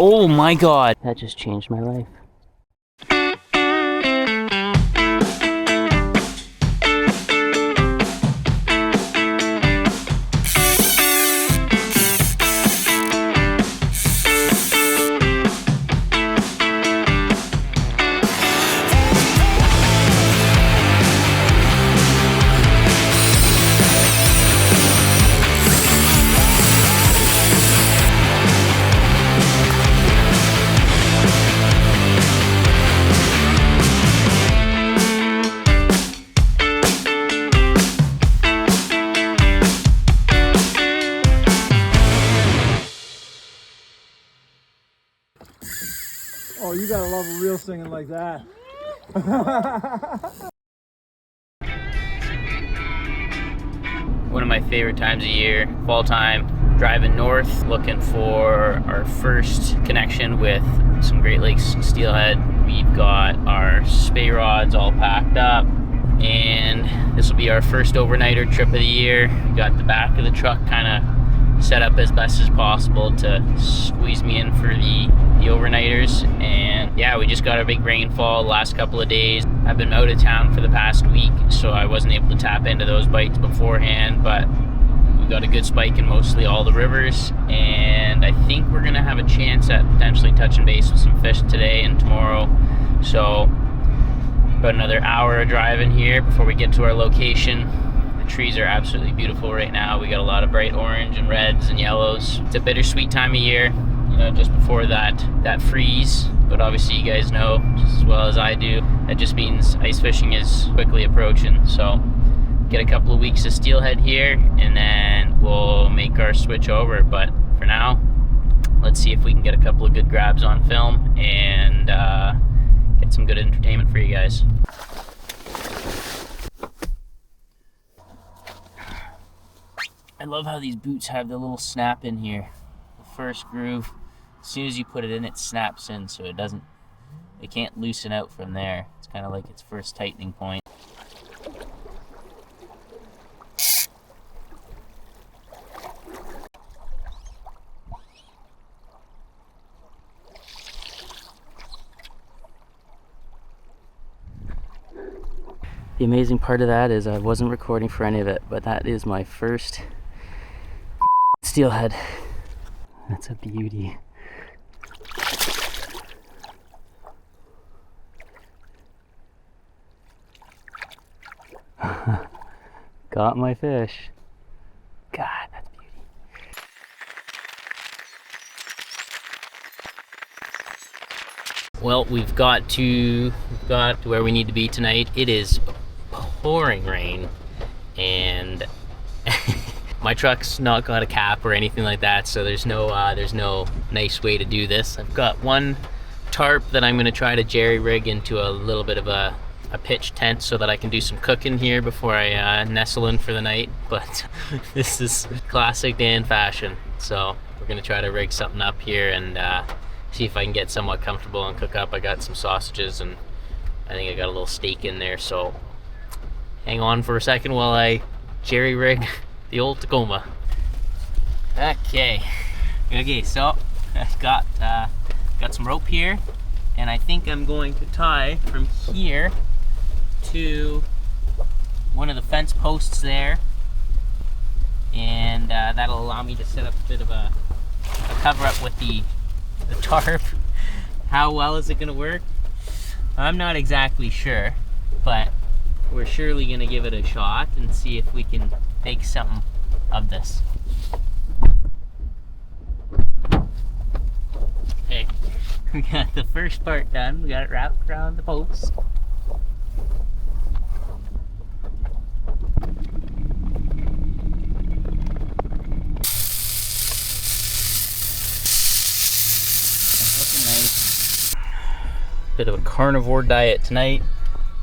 Oh my God, that just changed my life. Oh, you gotta love a reel singing like that. One of my favorite times of year, fall time, driving north, looking for our first connection with some Great Lakes steelhead. We've got our Spey rods all packed up, and this will be our first overnighter trip of the year. We got the back of the truck kind of set up as best as possible to squeeze me in for the overnighters. And yeah, we just got a big rainfall the last couple of days. I've been out of town for the past week, so I wasn't able to tap into those bites beforehand, but we got a good spike in mostly all the rivers, and I think we're gonna have a chance at potentially touching base with some fish today and tomorrow. So about another hour of driving here before we get to our location. The trees are absolutely beautiful right now. We got a lot of bright orange and reds and yellows. It's a bittersweet time of year, you know, just before that freeze. But obviously you guys know just as well as I do, that just means ice fishing is quickly approaching. So get a couple of weeks of steelhead here, and then we'll make our switch over. But for now, let's see if we can get a couple of good grabs on film and get some good entertainment for you guys. I love how these boots have the little snap in here. The first groove, as soon as you put it in, it snaps in, so it can't loosen out from there. It's kind of like its first tightening point. The amazing part of that is I wasn't recording for any of it, but that is my first steelhead. That's a beauty. Got my fish. God, that's beauty. Well, we've got to where we need to be tonight. It is pouring rain, and my truck's not got a cap or anything like that, so there's no nice way to do this. I've got one tarp that I'm going to try to jerry rig into a little bit of a pitch tent so that I can do some cooking here before I nestle in for the night. But this is classic Dan fashion, so we're going to try to rig something up here and see if I can get somewhat comfortable and cook up. I got some sausages, and I think I got a little steak in there, so hang on for a second while I jerry rig the old Tacoma. Okay, so I've got some rope here, and I think I'm going to tie from here to one of the fence posts there, and that'll allow me to set up a bit of a cover up with the tarp. How well is it going to work? I'm not exactly sure, but we're surely going to give it a shot and see if we can make something of this. Okay, we got the first part done. We got it wrapped around the post. Looking nice. Bit of a carnivore diet tonight.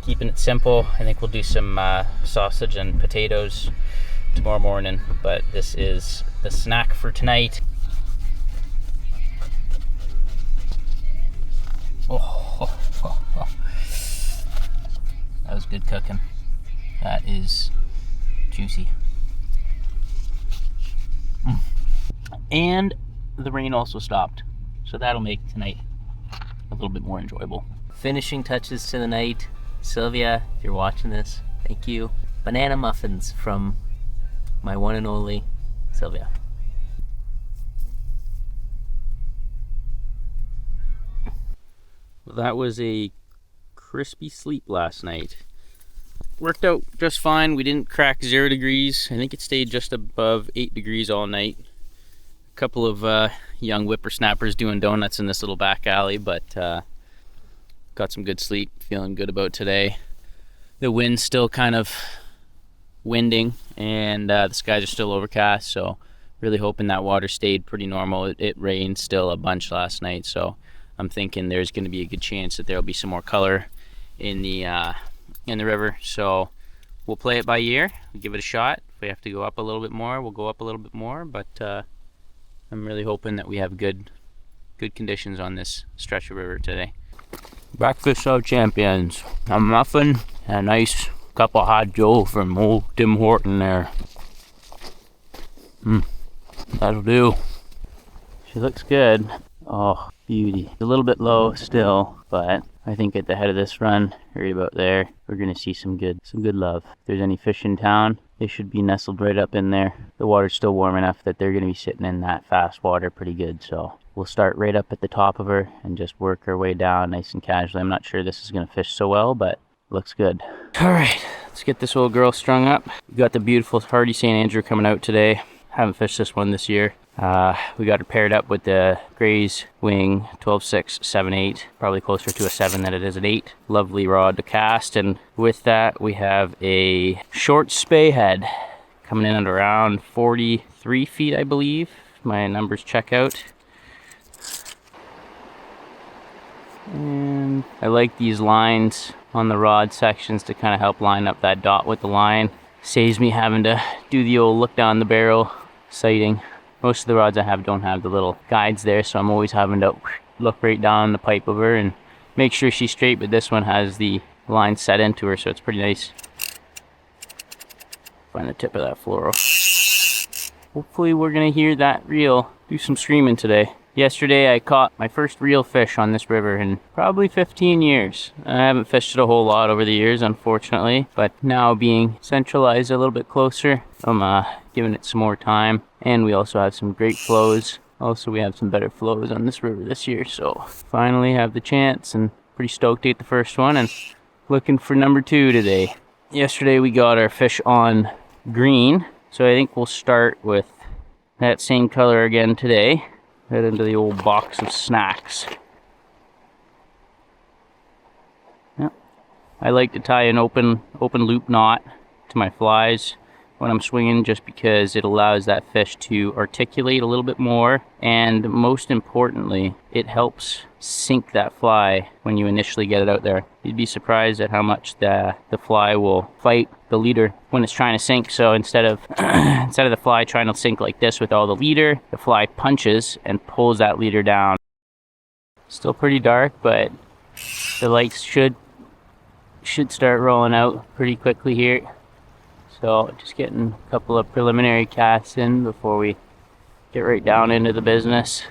Keeping it simple. I think we'll do some sausage and potatoes tomorrow morning, but this is the snack for tonight. Oh, that was good cooking. That is juicy. And the rain also stopped, So that'll make tonight a little bit more enjoyable. Finishing touches to the night. Sylvia, if you're watching this, thank you. Banana muffins from my one and only Sylvia. Well, that was a crispy sleep last night. Worked out just fine. We didn't crack 0 degrees. I think it stayed just above 8 degrees all night. A couple of young whippersnappers doing donuts in this little back alley, but got some good sleep. Feeling good about today. The wind's still kind of winding, and the skies are still overcast, so really hoping that water stayed pretty normal. It rained still a bunch last night, so I'm thinking there's going to be a good chance that there'll be some more color in the river. So we'll play it by ear, give it a shot. If we have to go up a little bit more, we'll go up a little bit more, but I'm really hoping that we have good conditions on this stretch of river today. Breakfast of champions. A muffin and a nice cup of hot Joe from old Tim Horton there. That'll do. She looks good. Oh, beauty. A little bit low still, but I think at the head of this run, right about there, we're gonna see some good love. If there's any fish in town, they should be nestled right up in there. The water's still warm enough that they're gonna be sitting in that fast water pretty good, so we'll start right up at the top of her and just work our way down nice and casually. I'm not sure this is gonna fish so well, but looks good. All right, let's get this old girl strung up. We got the beautiful hardy St. Andrew coming out today. Haven't fished this one this year. We got her paired up with the Gray's Wing 12.6 7/8, probably closer to a 7 than it is an 8. Lovely rod to cast, and with that we have a short Spey head coming in at around 43 feet, I believe. My numbers check out. And I like these lines on the rod sections to kind of help line up that dot with the line. Saves me having to do the old look down the barrel sighting. Most of the rods I have don't have the little guides there, so I'm always having to look right down the pipe of her and make sure she's straight, but this one has the line set into her, so it's pretty nice. Find the tip of that fluoro. Hopefully we're gonna hear that reel do some screaming today. Yesterday I caught my first real fish on this river in probably 15 years. I haven't fished it a whole lot over the years, unfortunately, but now being centralized a little bit closer, I'm giving it some more time. And we also have some great flows. Also, we have some better flows on this river this year, so finally have the chance, and pretty stoked to get the first one and looking for number 2 today. Yesterday we got our fish on green, so I think we'll start with that same color again today. Head into the old box of snacks. Yep. I like to tie an open loop knot to my flies when I'm swinging, just because it allows that fish to articulate a little bit more, and most importantly, it helps sink that fly when you initially get it out there. You'd be surprised at how much the fly will fight the leader when it's trying to sink. So instead of the fly trying to sink like this with all the leader, the fly punches and pulls that leader down. Still pretty dark, but the lights should start rolling out pretty quickly here. So just getting a couple of preliminary casts in before we get right down into the business.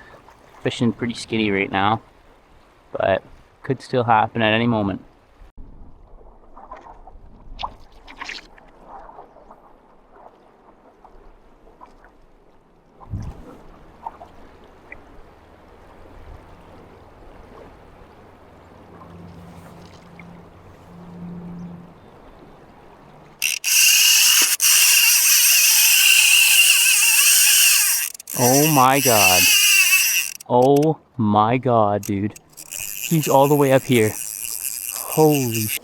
Fishing pretty skinny right now, but could still happen at any moment. Oh my god. Oh my god, dude. He's all the way up here. Holy sh...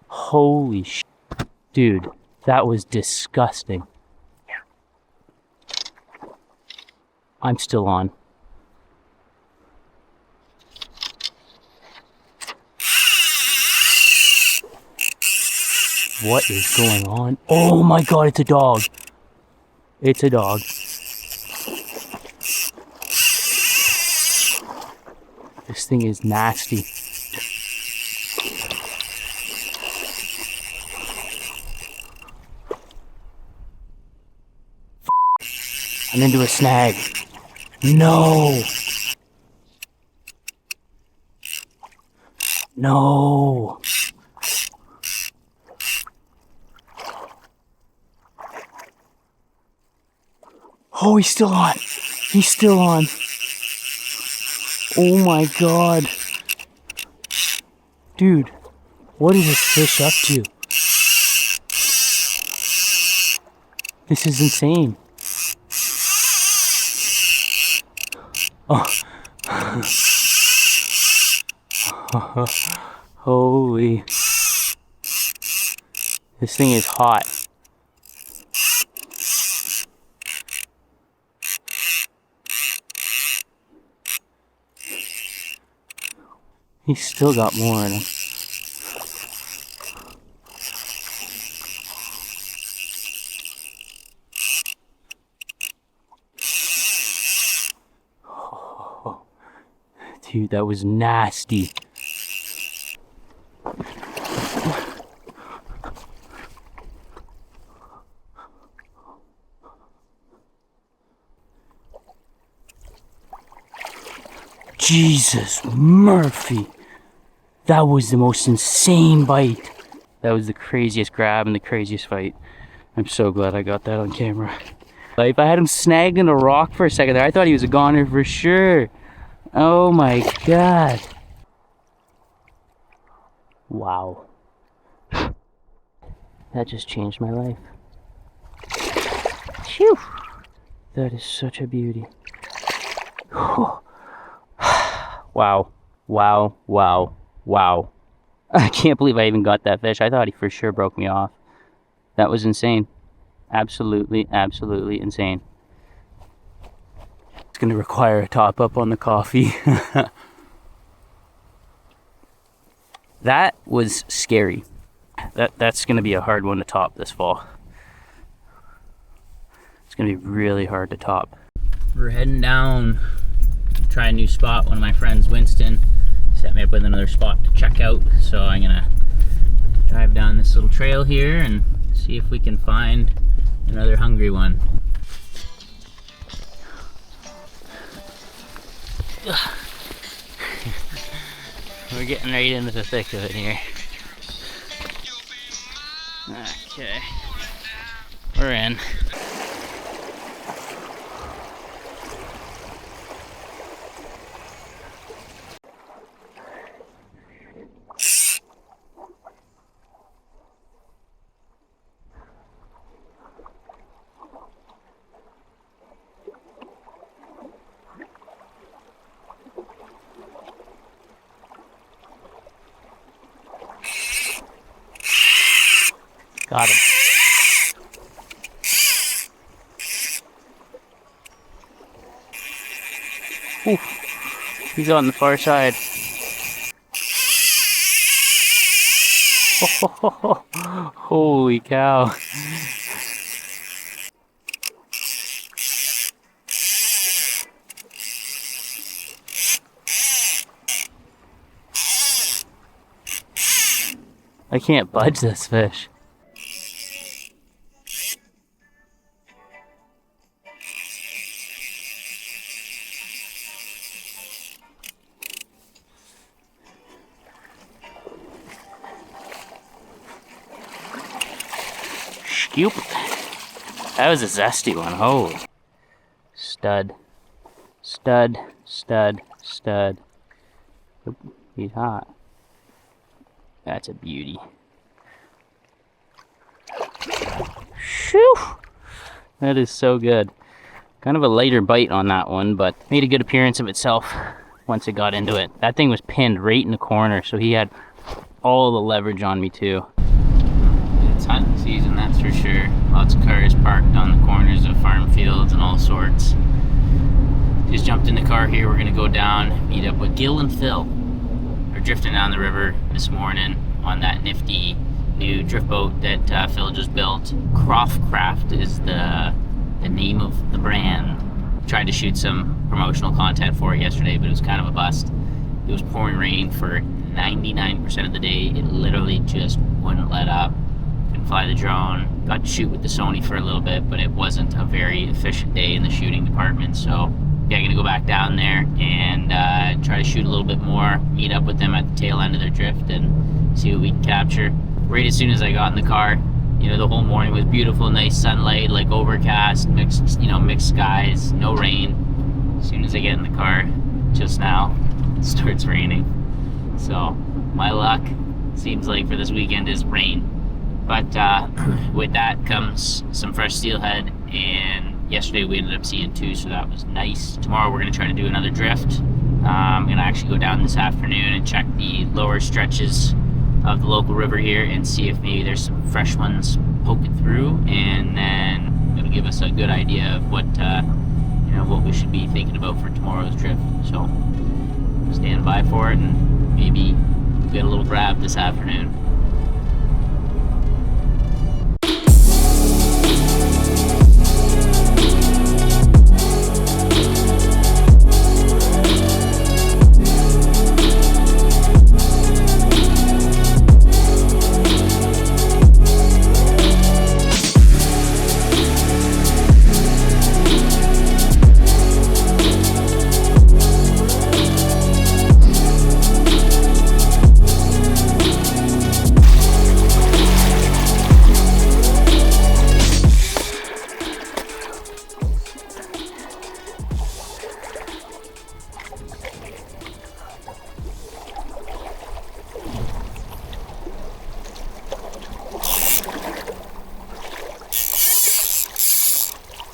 Holy sh... Dude, that was disgusting. I'm still on. What is going on? Oh my god, it's a dog. It's a dog. This thing is nasty. I'm into a snag. No! No! Oh, he's still on. He's still on. Oh my god. Dude, what is this fish up to? This is insane. Oh. Holy. This thing is hot. He's still got more in him. Oh, dude, that was nasty. Jesus Murphy. That was the most insane bite. That was the craziest grab and the craziest fight. I'm so glad I got that on camera. If I had him snagged in a rock for a second there, I thought he was a goner for sure. Oh my god. Wow. That just changed my life. Phew. That is such a beauty. Wow. Wow. Wow. Wow. I can't believe I even got that fish. I thought he for sure broke me off. That was insane. Absolutely, absolutely insane. It's going to require a top up on the coffee. That was scary. That's going to be a hard one to top this fall. It's going to be really hard to top. We're heading down, try a new spot. One of my friends, Winston, set me up with another spot to check out. So I'm going to drive down this little trail here and see if we can find another hungry one. We're getting right into the thick of it here. Okay, we're in. Got him. Ooh, he's on the far side. Oh, holy cow. I can't budge this fish. Scoop. That was a zesty one. Holy. Stud. Stud. Stud. Stud. Oop, he's hot. That's a beauty. Shoo! That is so good. Kind of a lighter bite on that one, but made a good appearance of itself once it got into it. That thing was pinned right in the corner, so he had all the leverage on me too. It's hunting season, that's for sure. Lots of cars parked on the corners of farm fields and all sorts. Just jumped in the car here. We're gonna go down, meet up with Gil and Phil. We're drifting down the river this morning on that nifty new drift boat that Phil just built. Craft is the name of the brand. Tried to shoot some promotional content for it yesterday, but it was kind of a bust. It was pouring rain for 99% of the day. It literally just wouldn't let up. Couldn't fly the drone. Got to shoot with the Sony for a little bit, but it wasn't a very efficient day in the shooting department, so Yeah, gonna go back down there and try to shoot a little bit more, meet up with them at the tail end of their drift and see what we can capture. Right as soon as I got in the car, you know, the whole morning was beautiful, nice sunlight, like overcast, mixed skies, no rain. As soon as I get in the car, just now, it starts raining. So my luck seems like for this weekend is rain. But with that comes some fresh steelhead, and yesterday we ended up seeing 2, so that was nice. Tomorrow we're going to try to do another drift. I'm going to actually go down this afternoon and check the lower stretches of the local river here and see if maybe there's some fresh ones poking through, and then it'll give us a good idea of what what we should be thinking about for tomorrow's drift. So stand by for it and maybe get a little grab this afternoon.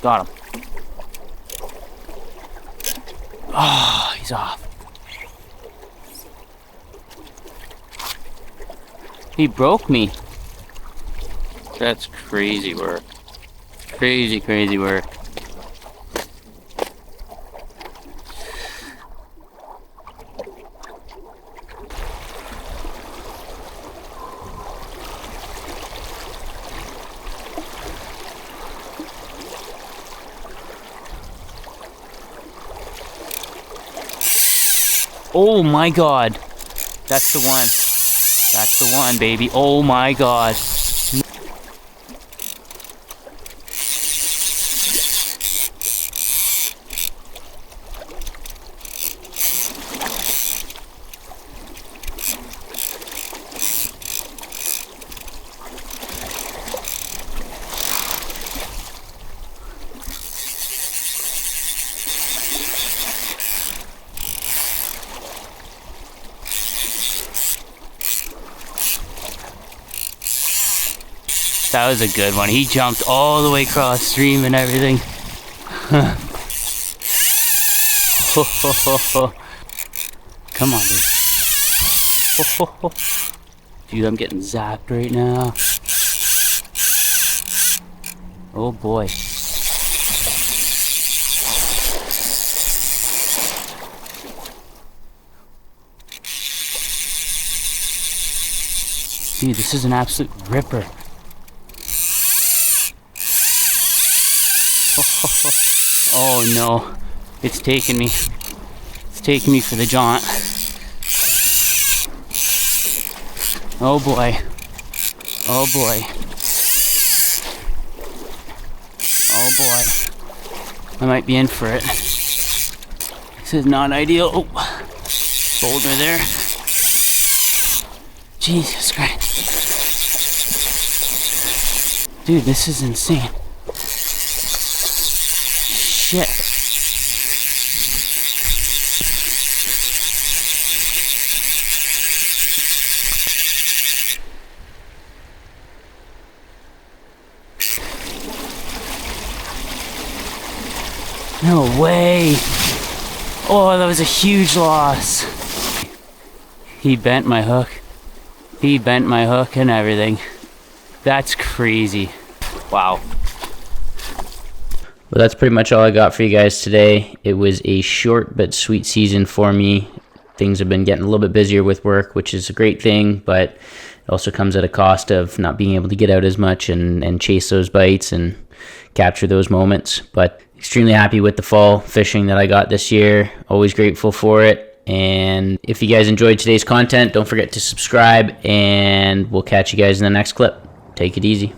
Got him. Oh, he's off. He broke me. That's crazy work. Crazy, crazy work. Oh my God, that's the one. That's the one, baby. Oh my God. That was a good one. He jumped all the way across stream and everything. Come on, dude. Dude, I'm getting zapped right now. Oh boy. Dude, this is an absolute ripper. Oh no, it's taking me. It's taking me for the jaunt. Oh boy. Oh boy. Oh boy. I might be in for it. This is not ideal. Oh, boulder there. Jesus Christ. Dude, this is insane. Shit. No way. Oh, that was a huge loss. He bent my hook. He bent my hook and everything. That's crazy. Wow. Well, that's pretty much all I got for you guys today. It was a short but sweet season for me. Things have been getting a little bit busier with work, which is a great thing, but it also comes at a cost of not being able to get out as much and chase those bites and capture those moments. But extremely happy with the fall fishing that I got this year. Always grateful for it. And if you guys enjoyed today's content, don't forget to subscribe, and we'll catch you guys in the next clip. Take it easy.